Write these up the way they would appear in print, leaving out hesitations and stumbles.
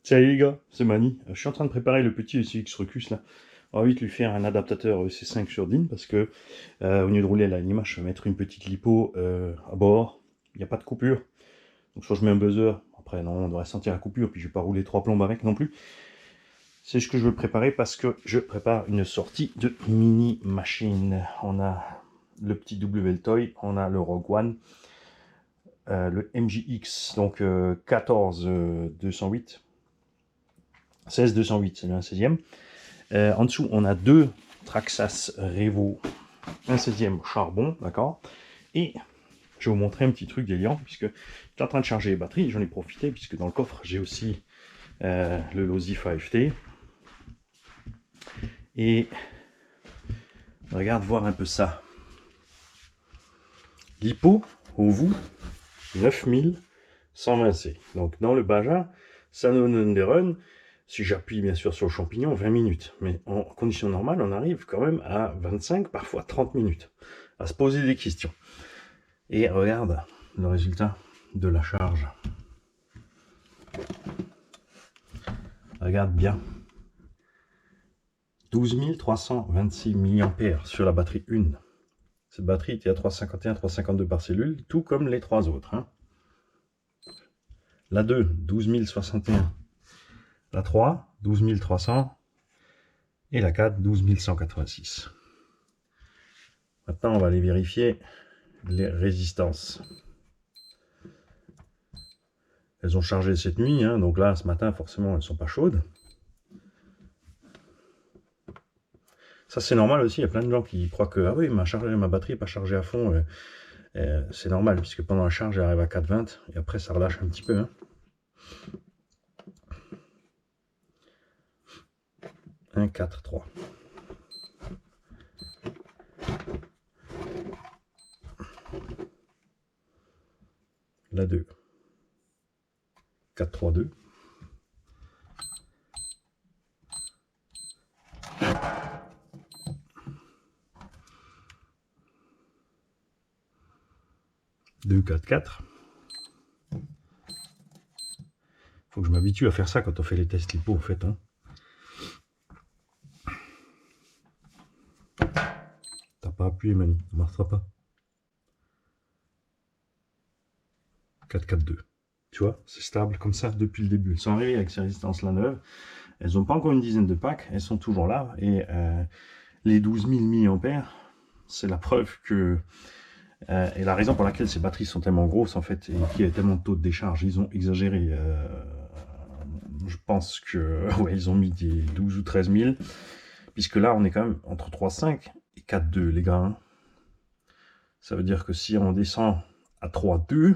Salut les gars, c'est Mani. Je suis en train de préparer le petit SX Rucus là. On va vite lui faire un adaptateur EC5 sur DIN parce que au lieu de rouler à la Limache, je vais mettre une petite lipo à bord. Il n'y a pas de coupure. Donc soit je mets un buzzer, après non, on devrait sentir la coupure, puis je vais pas rouler 3 plombes avec non plus. C'est ce que je veux préparer parce que je prépare une sortie de mini machine. On a le petit WL-Toy, on a le Rogue One, le MJX, donc 14 208. 16 208, c'est le 16e. En dessous, on a deux Traxxas Revo, un 16e charbon, d'accord. Et je vais vous montrer un petit truc déliant, puisque j'étais en train de charger les batteries, j'en ai profité, puisque dans le coffre, j'ai aussi le Lozi 5T. Et regarde voir un peu ça. L'hypo, au vous, 9120C. Donc dans le Baja, Sanonen si j'appuie bien sûr sur le champignon, 20 minutes. Mais en conditions normales, on arrive quand même à 25, parfois 30 minutes, à se poser des questions. Et regarde le résultat de la charge. Regarde bien. 12 326 mAh sur la batterie 1. Cette batterie était à 351, 352 par cellule, tout comme les trois autres. Hein. La 2, 12 061. La 3, 12 300. Et la 4, 12 186. Maintenant, on va aller vérifier les résistances. Elles ont chargé cette nuit, hein, donc là, ce matin, forcément, elles ne sont pas chaudes. Ça, c'est normal aussi, il y a plein de gens qui croient que ah oui, ma batterie n'est pas chargée à fond. C'est normal, puisque pendant la charge, elle arrive à 4,20, et après, ça relâche un petit peu. Hein. 1, 4, 3. La 2. 4, 3, 2. Deux, 4, 4. Faut que je m'habitue à faire ça quand on fait les tests lipo, en fait. Hein. T'as pas appuyé, Mani, ça marchera pas. 4, 4, 2. Tu vois, c'est stable comme ça depuis le début. Elles sont arrivées avec ces résistances-là neuves. Elles n'ont pas encore une dizaine de packs, elles sont toujours là. Et les 12 000 mAh, c'est la preuve que... et la raison pour laquelle ces batteries sont tellement grosses, en fait, et qu'il y a tellement de taux de décharge, ils ont exagéré. Je pense que ouais, ils ont mis des 12 ou 13 000, puisque là, on est quand même entre 3,5 et 4,2, les gars. Hein. Ça veut dire que si on descend à 3,2,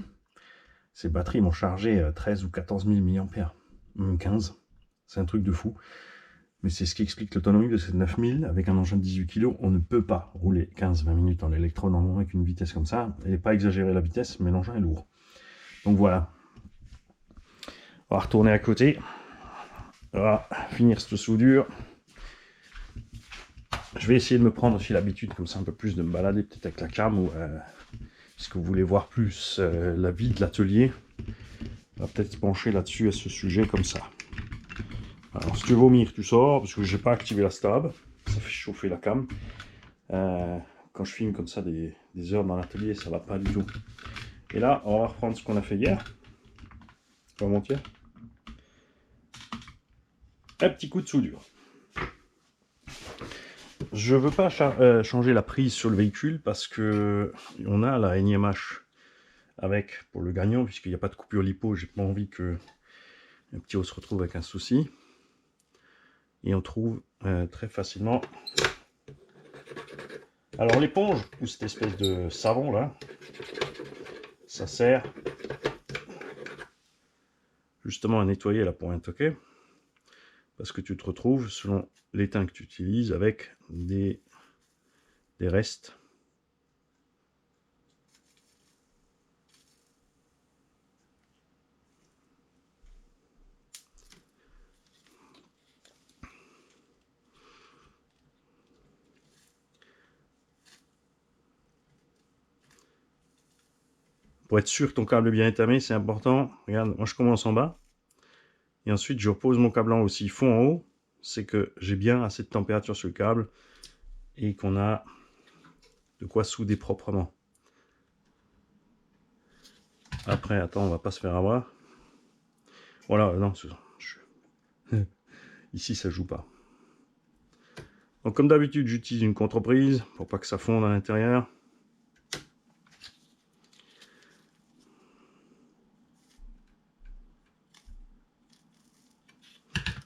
ces batteries vont charger 13 ou 14 000 mAh, même 15. C'est un truc de fou. Mais c'est ce qui explique l'autonomie de ces 9000. Avec un engin de 18 kg, on ne peut pas rouler 15-20 minutes en électro normalement avec une vitesse comme ça. Elle n'est pas exagérée la vitesse, mais l'engin est lourd. Donc voilà. On va retourner à côté. On va finir cette soudure. Je vais essayer de me prendre aussi l'habitude, comme ça, un peu plus de me balader peut-être avec la cam. Ou, si vous voulez voir plus la vie de l'atelier, on va peut-être se pencher là-dessus à ce sujet comme ça. Alors si tu veux vomir, tu sors, parce que j'ai pas activé la stab. Ça fait chauffer la cam. Quand je filme comme ça des heures dans l'atelier, ça va pas du tout. Et là, on va reprendre ce qu'on a fait hier. Avant-hier. Un petit coup de soudure. Je veux pas changer la prise sur le véhicule parce que on a la NIMH avec pour le gagnant, puisqu'il n'y a pas de coupure lipo. J'ai pas envie que un petit haut se retrouve avec un souci. Et on trouve très facilement. Alors l'éponge, ou cette espèce de savon là, ça sert justement à nettoyer la pointe, ok? Parce que tu te retrouves, selon l'étain que tu utilises, avec des restes. Pour être sûr que ton câble est bien étamé, c'est important. Regarde, moi je commence en bas. Et ensuite, je repose mon câble aussi fond en haut. C'est que j'ai bien assez de température sur le câble et qu'on a de quoi souder proprement. Après, attends, on va pas se faire avoir. Voilà, non, ici ça joue pas. Donc comme d'habitude, j'utilise une contreprise pour pas que ça fonde à l'intérieur.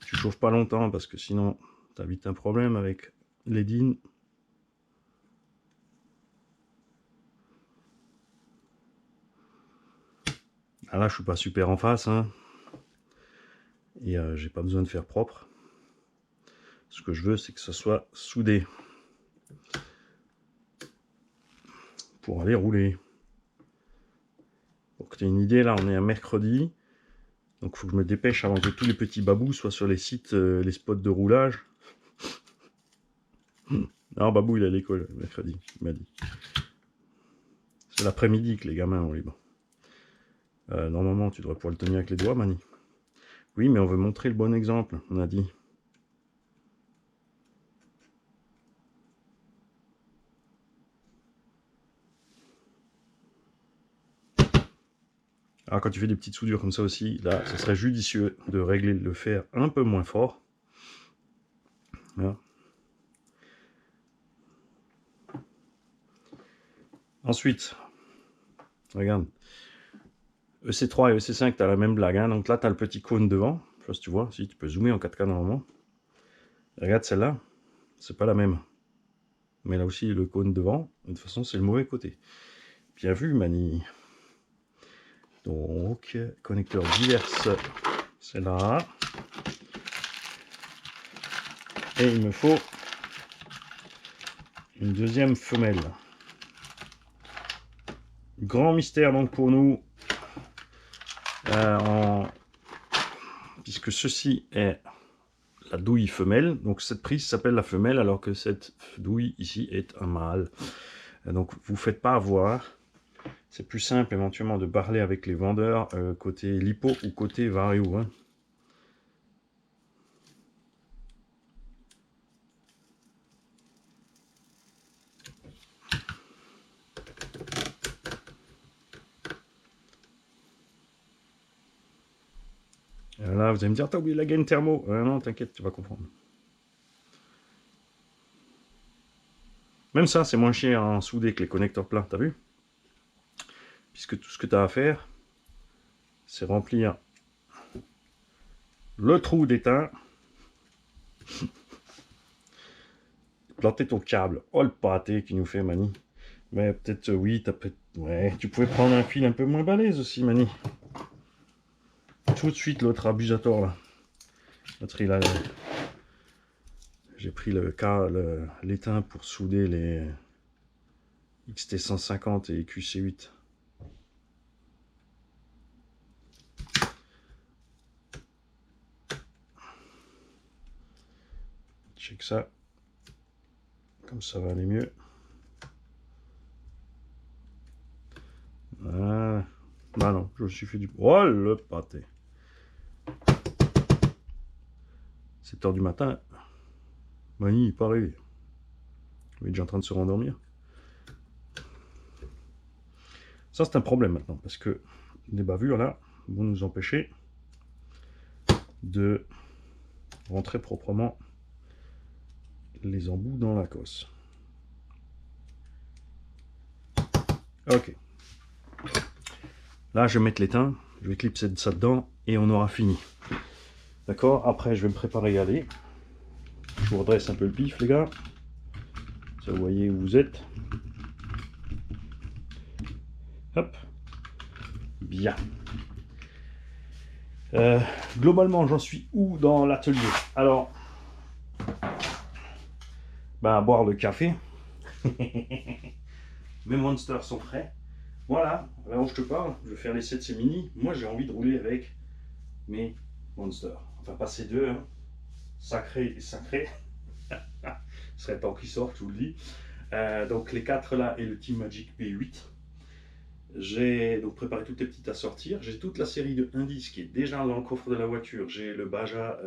Tu chauffes pas longtemps parce que sinon, tu as vite un problème avec les DIN. Ah là, je suis pas super en face, hein. Et j'ai pas besoin de faire propre. Ce que je veux, c'est que ça soit soudé pour aller rouler. Pour que tu aies une idée, là, on est un mercredi. Donc, il faut que je me dépêche avant que tous les petits babous soient sur les sites, les spots de roulage. Non, Babou, il est à l'école mercredi, il m'a dit. C'est l'après-midi que les gamins ont libre. Normalement, tu devrais pouvoir le tenir avec les doigts, Mani. Oui, mais on veut montrer le bon exemple, on a dit. Alors, quand tu fais des petites soudures comme ça aussi, là, ce serait judicieux de régler le fer un peu moins fort. Voilà. Ensuite, regarde, EC3 et EC5, tu as la même blague. Hein. Donc là, tu as le petit cône devant. Je sais pas si tu vois, si tu peux zoomer en 4K normalement. Regarde celle-là, c'est pas la même. Mais là aussi, le cône devant, de toute façon, c'est le mauvais côté. Bien vu, Mani. Donc, connecteur divers, c'est là. Et il me faut une deuxième femelle. Grand mystère donc pour nous, puisque ceci est la douille femelle. Donc cette prise s'appelle la femelle alors que cette douille ici est un mâle. Donc vous ne faites pas avoir. C'est plus simple éventuellement de parler avec les vendeurs côté lipo ou côté vario. Hein. Là, vous allez me dire, t'as oublié la gaine thermo. Non, t'inquiète, tu vas comprendre. Même ça, c'est moins cher en soudé que les connecteurs plats, t'as vu? Puisque tout ce que tu as à faire, c'est remplir le trou d'étain, planter ton câble. Oh, le pâté qui nous fait, Mani. Mais peut-être, oui, ouais, tu pouvais prendre un fil un peu moins balèze aussi, Mani. Tout de suite, l'autre abusateur, là. L'autre, il a... J'ai pris l'étain pour souder les XT150 et QC8. Check ça. Comme ça va aller mieux. Voilà. Bah non, je me suis fait du... Oh, le pâté. 7 h du matin. Mani, il n'est pas réveillé. Il est déjà en train de se rendormir. Ça, c'est un problème maintenant, parce que les bavures, là, vont nous empêcher de rentrer proprement les embouts dans la cosse. Ok. Là, je vais mettre l'étain, je vais clipser ça dedans, et on aura fini. D'accord? Après, je vais me préparer à y aller. Je vous redresse un peu le pif, les gars. Ça, vous voyez où vous êtes. Hop. Bien. Globalement, j'en suis où dans l'atelier? Alors, à boire le café. Mes monsters sont prêts. Voilà, là où je te parle, je vais faire l'essai de ces mini. Moi, j'ai envie de rouler avec mes monsters. Enfin, pas ces deux, hein. Sacré et sacré. Ce serait temps qu'ils sortent, je vous le dis. Donc, les 4 là et le Team Magic P8. J'ai donc préparé toutes les petites à sortir. J'ai toute la série de indices qui est déjà dans le coffre de la voiture. J'ai le Baja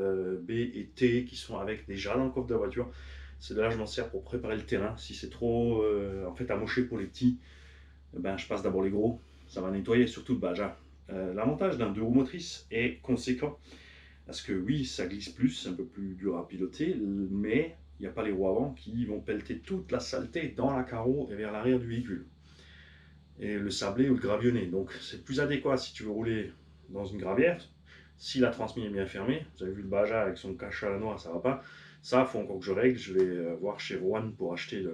B et T qui sont avec déjà dans le coffre de la voiture. C'est de là que je m'en sers pour préparer le terrain. Si c'est trop en fait amoché pour les petits, ben, je passe d'abord les gros. Ça va nettoyer surtout le Baja. L'avantage d'un 2 roues motrices est conséquent. Parce que oui, ça glisse plus, c'est un peu plus dur à piloter, mais il n'y a pas les roues avant qui vont pelleter toute la saleté dans la carreau et vers l'arrière du véhicule. Et le sablé ou le gravionné. Donc c'est plus adéquat si tu veux rouler dans une gravière. Si la transmission est bien fermée, vous avez vu le Baja avec son cache à la noire, ça va pas. Ça, il faut encore que je règle. Je vais voir chez Rowan pour acheter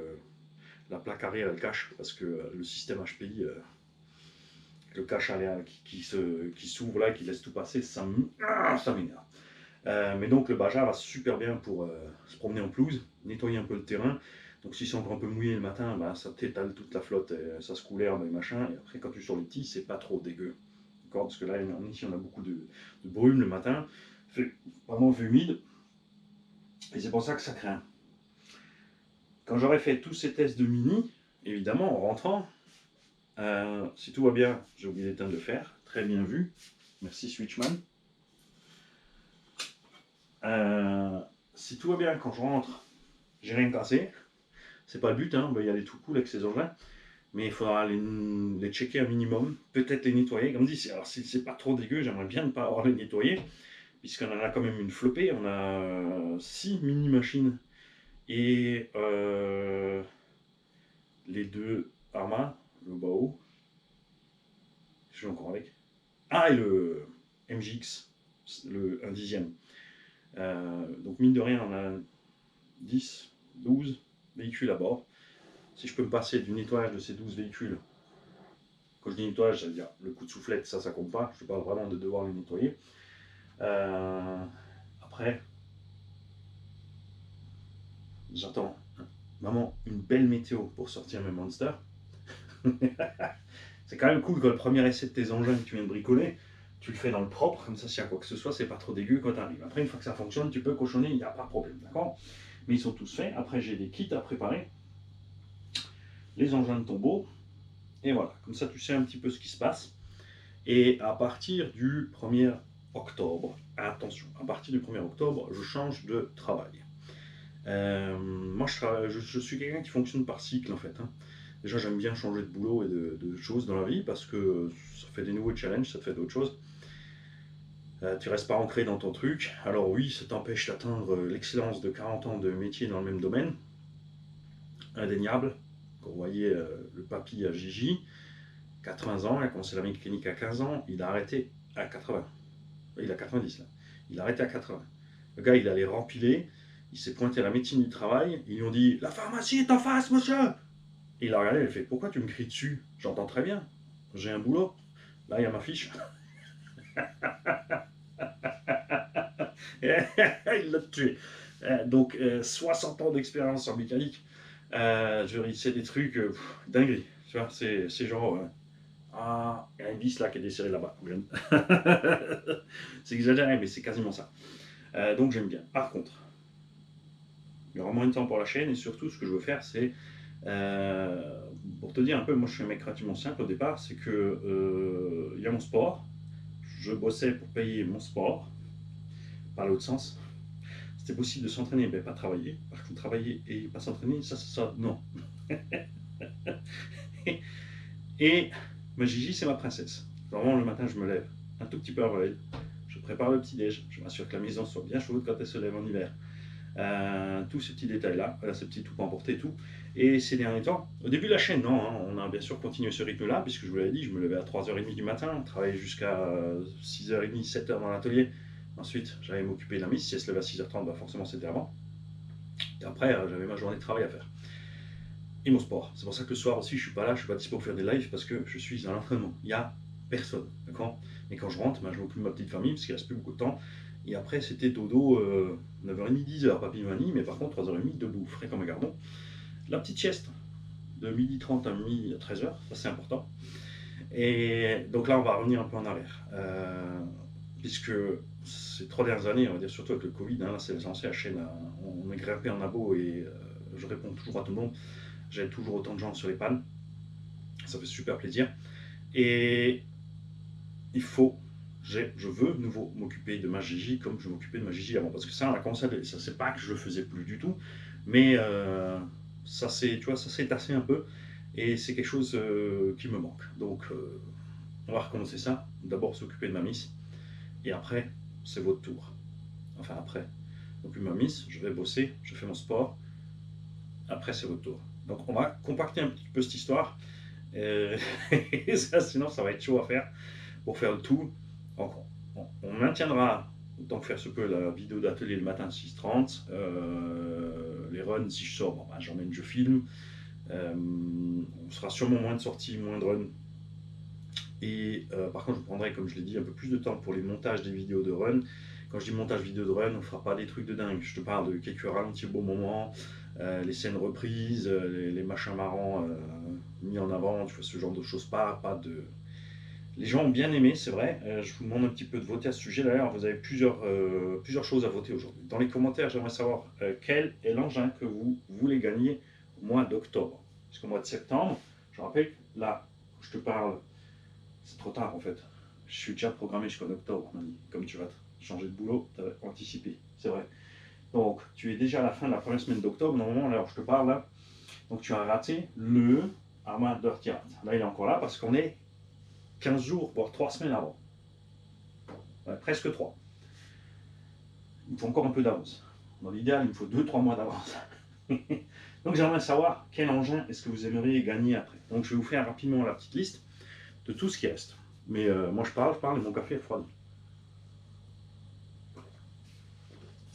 la plaque arrière et le cache, parce que le système HPI, le cache arrière qui s'ouvre là, qui laisse tout passer, ça m'énerve. Mais donc le Baja va super bien pour se promener en pelouse, nettoyer un peu le terrain. Donc si c'est encore un peu mouillé le matin, bah, ça t'étale toute la flotte, et ça se coule l'herbe et machin. Et après quand tu es sur les petits, c'est pas trop dégueu. Parce que là, ici, on a beaucoup de brume le matin. Fait vraiment fait humide. Et c'est pour ça que ça craint. Quand j'aurai fait tous ces tests de mini, évidemment, en rentrant, si tout va bien, j'ai oublié d'éteindre le fer. Très bien vu. Merci Switchman. Si tout va bien, quand je rentre, j'ai rien cassé. C'est pas le but, hein, on va y aller tout cool avec ces engins. Mais il faudra les checker un minimum, peut-être les nettoyer. Comme dit, alors si c'est pas trop dégueu, j'aimerais bien ne pas avoir les nettoyer, puisqu'on en a quand même une flopée. On a 6 mini-machines et les 2 Arma, le Bao. Je suis encore avec. Ah, et le MJX, le 1/10. Donc mine de rien, on a 10, 12 véhicules à bord. Si je peux me passer du nettoyage de ces 12 véhicules, quand je dis nettoyage, ça veut dire le coup de soufflette, ça compte pas. Je parle vraiment de devoir les nettoyer. Après, j'attends vraiment une belle météo pour sortir mes monsters. C'est quand même cool quand le premier essai de tes engins que tu viens de bricoler, tu le fais dans le propre, comme ça s'il y a quoi que ce soit, c'est pas trop dégueu quand tu arrives. Après, une fois que ça fonctionne, tu peux cochonner, il n'y a pas de problème, d'accord? Mais ils sont tous faits. Après, j'ai des kits à préparer, les engins de tombeau, et voilà. Comme ça, tu sais un petit peu ce qui se passe. Et à partir du 1er octobre, attention, à partir du 1er octobre, je change de travail. Moi, je suis quelqu'un qui fonctionne par cycle en fait. Hein. Déjà, j'aime bien changer de boulot et de choses dans la vie parce que ça fait des nouveaux challenges, ça te fait d'autres choses. Tu restes pas ancré dans ton truc. Alors oui, ça t'empêche d'atteindre l'excellence de 40 ans de métier dans le même domaine. Indéniable. Quand vous voyez le papy à Gigi, 80 ans, il a commencé la mécanique à 15 ans, il a arrêté à 80. Il a 90 là. Il a arrêté à 80. Le gars, il allait rempiler, il s'est pointé à la médecine du travail, ils lui ont dit « La pharmacie est en face, monsieur !» Et il a regardé, il a fait « Pourquoi tu me cries dessus? J'entends très bien, j'ai un boulot. Là, il y a ma fiche. » Il l'a tué. Donc, 60 ans d'expérience en mécanique. C'est des trucs dingueries. Tu vois, c'est genre... ah, il y a une vis là qui est desserrée là-bas. C'est exagéré, mais c'est quasiment ça. Donc j'aime bien. Par contre, il y aura moins de temps pour la chaîne et surtout, ce que je veux faire, c'est pour te dire un peu, moi je suis un mec relativement simple au départ, c'est que il y a mon sport. Je bossais pour payer mon sport, par l'autre sens. C'était possible de s'entraîner, mais pas travailler. Par contre, travailler et pas s'entraîner, ça, non. Et ma Gigi, c'est ma princesse. Vraiment, le matin, je me lève un tout petit peu avant elle. Je prépare le petit-déj. Je m'assure que la maison soit bien chaude quand elle se lève en hiver. Tous ces petits détails-là, ces petits tout pour emporter et tout. Et ces derniers temps, au début de la chaîne, non, hein, on a bien sûr continué ce rythme-là, puisque je vous l'avais dit, je me levais à 3h30 du matin, travaillais jusqu'à 6h30, 7h dans l'atelier. Ensuite, j'allais m'occuper de la mise. Si elle se levait à 6h30, bah forcément c'était avant. Et après, j'avais ma journée de travail à faire. Et mon sport. C'est pour ça que le soir aussi, je suis pas là, je suis pas dispo pour faire des lives parce que je suis à l'entraînement. Il y a personne, d'accord? Et quand je rentre, ben, je m'occupe de ma petite famille parce qu'il reste plus beaucoup de temps. Et après, c'était dodo 9h30, 10h, papy manie, mais par contre 3h30 debout, frais comme un gardon. La petite sieste de 12h30 à 13h, ça c'est important. Et donc là, on va revenir un peu en arrière. Puisque ces 3 dernières années, on va dire surtout avec le Covid, hein, là c'est lancé la chaîne, on est grimpé en abo et je réponds toujours à tout le monde. J'aide toujours autant de gens sur les pannes. Ça fait super plaisir. Et il faut, je veux de nouveau m'occuper de ma Gigi comme je m'occupais de ma Gigi avant. Parce que ça, on a commencé à, ça c'est pas que je le faisais plus du tout, mais ça c'est, tu vois, ça s'est tassé un peu. Et c'est quelque chose qui me manque. Donc on va recommencer ça. D'abord s'occuper de ma miss. Et après, c'est votre tour. Enfin après. Donc ma miss, je vais bosser, je fais mon sport. Après, c'est votre tour. Donc on va compacter un petit peu cette histoire. Et ça, sinon, ça va être chaud à faire pour faire le tout. Donc, on maintiendra autant que faire se peut la vidéo d'atelier le matin à 6h30. Les runs, si je sors, bon, ben, j'emmène, je filme. On sera sûrement moins de sorties, moins de runs. Et par contre, je prendrai, comme je l'ai dit, un peu plus de temps pour les montages des vidéos de run. Quand je dis montage vidéo de run, on ne fera pas des trucs de dingue. Je te parle de quelques ralentis au bon moment, les scènes reprises, les machins marrants mis en avant, tu vois, ce genre de choses. Pas de... Les gens ont bien aimé, c'est vrai. Je vous demande un petit peu de voter à ce sujet. D'ailleurs, vous avez plusieurs choses à voter aujourd'hui. Dans les commentaires, j'aimerais savoir quel est l'engin que vous voulez gagner au mois d'octobre. Parce qu'au mois de septembre, je rappelle, là, je te parle, c'est trop tard en fait. Je suis déjà programmé jusqu'en octobre, on m'a dit. Comme tu vas changer de boulot, tu as anticipé, c'est vrai. Donc, tu es déjà à la fin de la première semaine d'octobre, normalement, alors je te parle là. Donc, tu as raté le Armand Dirty Art. Là, il est encore là parce qu'on est 15 jours, voire 3 semaines avant. Ouais, presque 3. Il me faut encore un peu d'avance. Dans l'idéal, il me faut 2-3 mois d'avance. Donc, j'aimerais savoir quel engin est-ce que vous aimeriez gagner après. Donc, je vais vous faire rapidement la petite liste de tout ce qui reste. Mais moi, je parle et mon café est froid.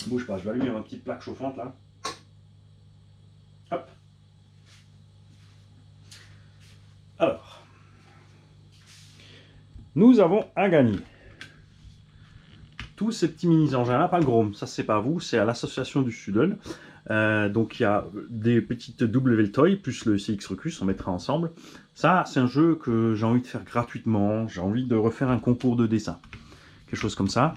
Bouge pas, je vais allumer ma petite plaque chauffante là. Hop. Alors, nous avons à gagner tous ces petits mini-engins là, pas le Grom, ça c'est pas vous, c'est à l'association du Sudel. Donc il y a des petites W Toy plus le CX Recus, on mettra ensemble. Ça, c'est un jeu que j'ai envie de faire gratuitement, j'ai envie de refaire un concours de dessin. Quelque chose comme ça.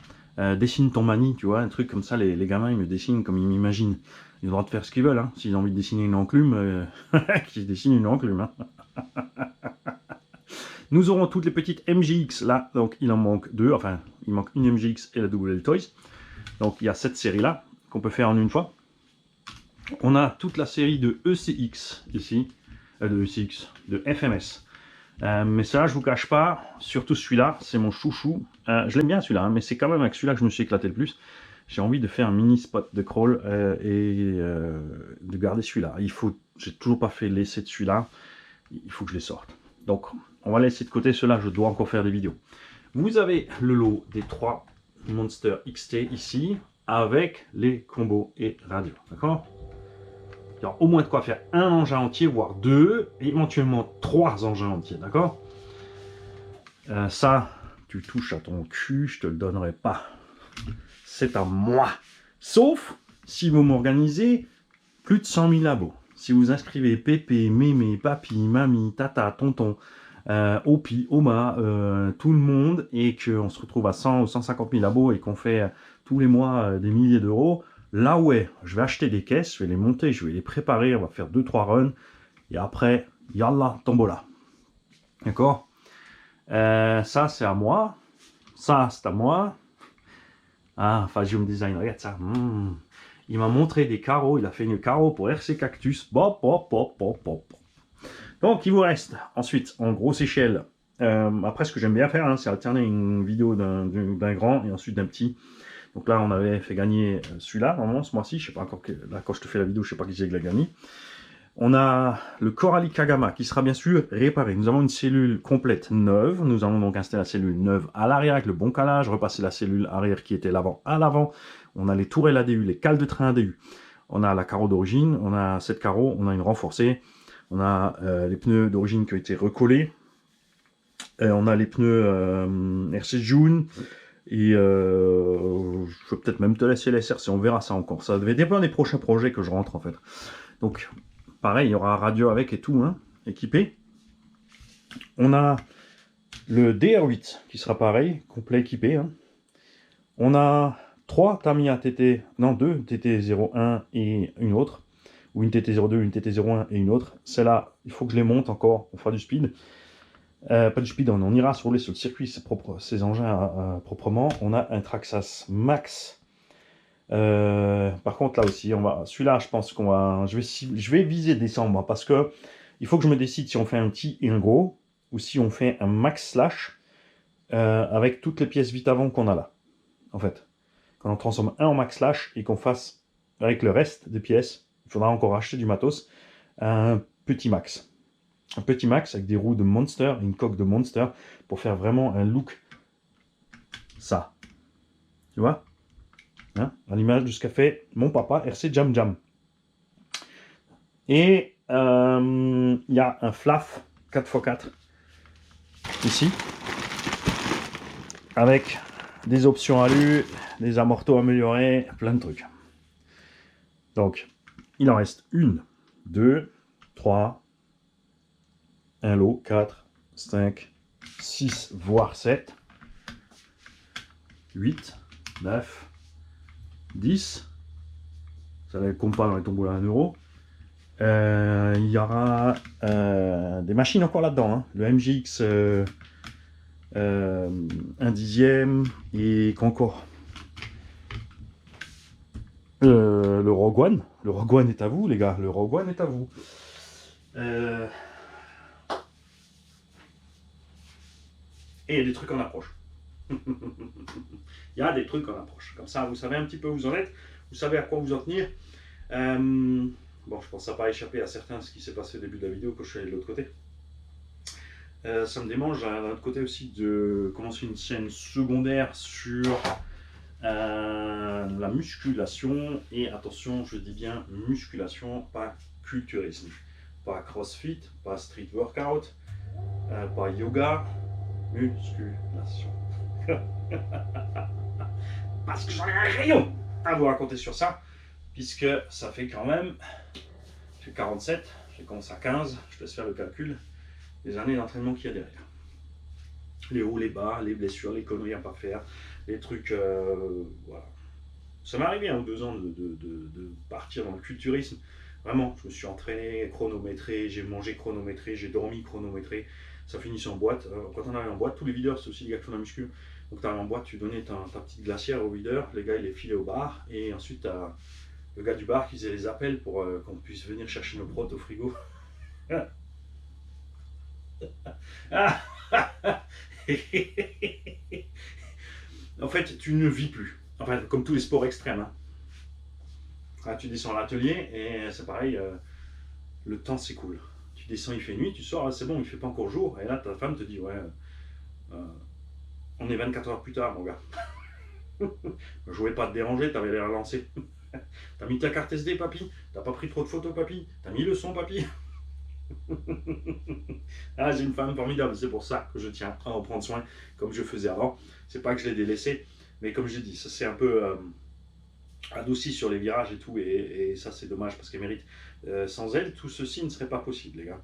Dessine ton mani, tu vois, un truc comme ça, les gamins ils me dessinent comme ils m'imaginent. Ils ont le droit de faire ce qu'ils veulent, hein. S'ils ont envie de dessiner une enclume, qu'ils dessinent une enclume. Hein. Nous aurons toutes les petites MGX là, donc il en manque 2, enfin il manque une MGX et la WL Toys. Donc il y a cette série là qu'on peut faire en une fois. On a toute la série de ECX ici, de FMS. Mais ça, je vous cache pas, surtout celui-là, c'est mon chouchou. Je l'aime bien celui-là, hein, mais c'est quand même avec celui-là que je me suis éclaté le plus. J'ai envie de faire un mini spot de crawl et de garder celui-là. J'ai toujours pas fait l'essai de celui-là, il faut que je les sorte. Donc, on va laisser de côté ceux-là, je dois encore faire des vidéos. Vous avez le lot des 3 Monster XT ici, avec les combos et radios, d'accord? Il y aura au moins de quoi faire un engin entier, voire 2, et éventuellement 3 engins entiers, d'accord? Ça, tu touches à ton cul, je te le donnerai pas. C'est à moi. Sauf si vous m'organisez plus de 100 000 abos. Si vous inscrivez pépé, mémé, papy, mamie, tata, tonton, Opi, Oma, tout le monde, et qu'on se retrouve à 100 ou 150 000 abos et qu'on fait tous les mois des milliers d'euros, là ouais, je vais acheter des caisses, je vais les monter, je vais les préparer, on va faire 2-3 runs, et après, yallah, tombola. D'accord? Ça c'est à moi, ça c'est à moi. Ah, enfin, je me design, regarde ça. Il m'a montré des carreaux, il a fait une carreau pour RC Cactus. Bop, bop, bop, bop, bop. Donc il vous reste ensuite en grosse échelle. Après ce que j'aime bien faire, hein, c'est alterner une vidéo d'un grand et ensuite d'un petit. Donc là on avait fait gagner celui-là, normalement ce mois-ci, je sais pas encore, là quand je te fais la vidéo, je sais pas qui c'est qui l'a gagné. On a le Coralie Kagama qui sera bien sûr réparé. Nous avons une cellule complète neuve. Nous allons donc installer la cellule neuve à l'arrière avec le bon calage, repasser la cellule arrière qui était l'avant à l'avant. On a les tourelles ADU, les cales de train ADU. On a la carreau d'origine, on a 7 carreaux, on a une renforcée. On a les pneus d'origine qui ont été recollés. On a les pneus RC June. Et je vais peut-être même te laisser les SRC, on verra ça encore. Ça devait dépendre des prochains projets que je rentre en fait. Donc pareil, il y aura un radio avec et tout, hein, équipé. On a le DR8 qui sera pareil, complet équipé. Hein. On a 3 Tamiya TT, non 2 TT01 et une autre. Ou une TT02, une TT01 et une autre. Celle-là, il faut que je les monte encore, on fera du speed. Pas du speedon, on ira rouler sur le circuit, ces engins proprement. On a un Traxxas Max. Par contre, là aussi, celui-là, je pense qu'on va, je vais viser décembre, parce que il faut que je me décide si on fait un petit et un gros, ou si on fait un Max Slash avec toutes les pièces vite avant qu'on a là. En fait, quand on transforme un en Max Slash et qu'on fasse avec le reste des pièces, il faudra encore acheter du matos, un petit Max. Un petit Max avec des roues de Monster, une coque de Monster, pour faire vraiment un look, ça. Tu vois, hein, à l'image de ce qu'a fait mon papa RC Jam Jam. Et il y a un Flaf 4x4 ici, avec des options alu, des amortos améliorés, plein de trucs. Donc, il en reste 1, 2, 3, un lot, 4, 5, 6, voire 7, 8, 9, 10. Ça ne compte pas dans les tombolas à 1 euro. Il y aura des machines encore là-dedans. Hein. Le MGX 1/10 et qu'encore le Rogue One. Le Rogue One est à vous, les gars. Le Rogue One est à vous. Et il y a des trucs en approche. Il y a des trucs en approche. Comme ça, vous savez un petit peu où vous en êtes. Vous savez à quoi vous en tenir. Bon, je pense que ça n'a pas échappé à certains ce qui s'est passé au début de la vidéo quand je suis allé de l'autre côté. Ça me démange d'un autre côté aussi de commencer une chaîne secondaire sur la musculation. Et attention, je dis bien musculation, pas culturisme. Pas crossfit, pas street workout, pas yoga, musculation. Parce que j'en ai un rayon à vous raconter sur ça, puisque ça fait quand même, j'ai 47, j'ai commencé à 15, je laisse faire le calcul, les années d'entraînement qu'il y a derrière. Les hauts, les bas, les blessures, les conneries à pas faire, les trucs, voilà. Ça m'est arrivé en 2 ans de partir dans le culturisme. Vraiment, je me suis entraîné chronométré, j'ai mangé chronométré, j'ai dormi chronométré. Ça finissait en boîte. Quand on arrive en boîte, tous les videurs, c'est aussi les gars qui font la muscu. Donc tu arrives en boîte, tu donnais ta petite glacière au videur, les gars ils les filaient au bar, et ensuite tu as le gars du bar qui faisait les appels pour qu'on puisse venir chercher nos protes au frigo. En fait, tu ne vis plus. Enfin, comme tous les sports extrêmes. Hein. Ah, tu descends à l'atelier et c'est pareil, le temps s'écoule. Tu descends, il fait nuit, tu sors, c'est bon, il fait pas encore jour. Et là, ta femme te dit, ouais, on est 24 heures plus tard, mon gars. Je voulais pas te déranger, t'avais l'air lancé. T'as mis ta carte SD, papy? T'as pas pris trop de photos, papy? T'as mis le son, papy? Ah, j'ai une femme formidable, c'est pour ça que je tiens à en prendre soin comme je faisais avant. C'est pas que je l'ai délaissé, mais comme j'ai dit, ça c'est un peu adouci sur les virages et tout, et ça c'est dommage parce qu'elle mérite. Sans elle, tout ceci ne serait pas possible, les gars.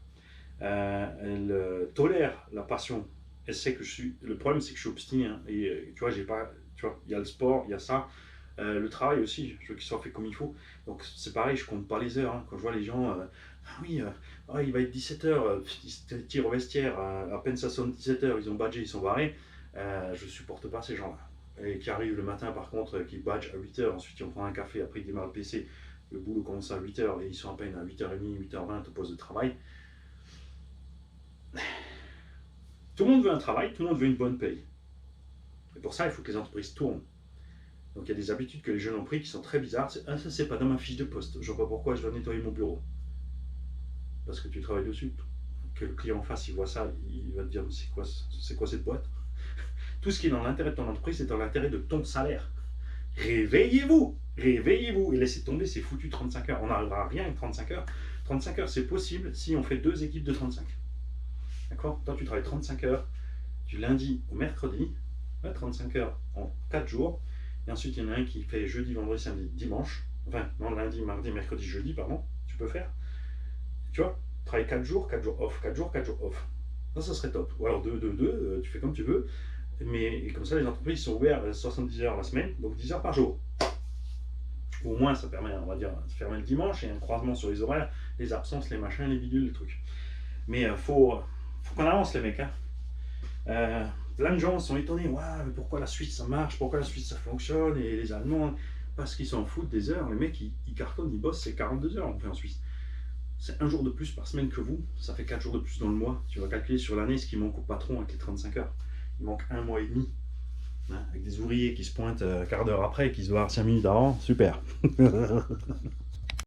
Elle tolère la passion. Elle sait que je suis. Le problème, c'est que je suis obstiné, hein, et tu vois, j'ai pas. Tu vois, il y a le sport, il y a ça. Le travail aussi, je veux qu'il soit fait comme il faut. Donc c'est pareil, je compte pas les heures. Hein. Quand je vois les gens, ah oui, il va être 17h, ils se tirent au vestiaire, à peine ça sonne 17h, ils ont badgé, ils sont barrés. Je supporte pas ces gens-là. Et qui arrivent le matin par contre, qui badgent à 8h, ensuite ils vont prendre un café, après ils démarrent le PC, le boulot commence à 8h et ils sont à peine à 8h30, 8h20 au poste de travail. Tout le monde veut un travail, tout le monde veut une bonne paye. Et pour ça, il faut que les entreprises tournent. Donc il y a des habitudes que les jeunes ont pris qui sont très bizarres. Ah, ça c'est pas dans ma fiche de poste. Je vois pas pourquoi je dois nettoyer mon bureau. Parce que tu travailles dessus. Que le client en face, il voit ça, il va te dire c'est quoi cette boîte? Tout ce qui est dans l'intérêt de ton entreprise, c'est dans l'intérêt de ton salaire. Réveillez-vous, réveillez-vous et laissez tomber ces foutus 35 heures. On n'arrivera à rien avec 35 heures. 35 heures, c'est possible si on fait 2 équipes de 35. D'accord? Toi, tu travailles 35 heures du lundi au mercredi, 35 heures en 4 jours. Et ensuite, il y en a un qui fait jeudi, vendredi, samedi, dimanche. Enfin, non, lundi, mardi, mercredi, jeudi, pardon. Tu peux faire. Tu vois, travailler 4 jours off, 4 jours off. Ça serait top. Ou alors 2, tu fais comme tu veux. Mais comme ça, les entreprises sont ouvertes 70 heures la semaine, donc 10 heures par jour. Au moins, ça permet, on va dire, de fermer le dimanche et un croisement sur les horaires, les absences, les machins, les bidules, les trucs. Mais faut qu'on avance, les mecs. Hein. Plein de gens sont étonnés, ouais, mais pourquoi la Suisse ça marche, pourquoi la Suisse ça fonctionne, et les Allemands, parce qu'ils s'en foutent des heures, les mecs ils cartonnent, ils bossent, c'est 42 heures on fait en Suisse. C'est un jour de plus par semaine que vous, ça fait 4 jours de plus dans le mois. Tu vas calculer sur l'année ce qui manque au patron avec les 35 heures. Il manque un mois et demi, hein, avec des ouvriers qui se pointent quart d'heure après, qui se barrent 5 minutes avant, super.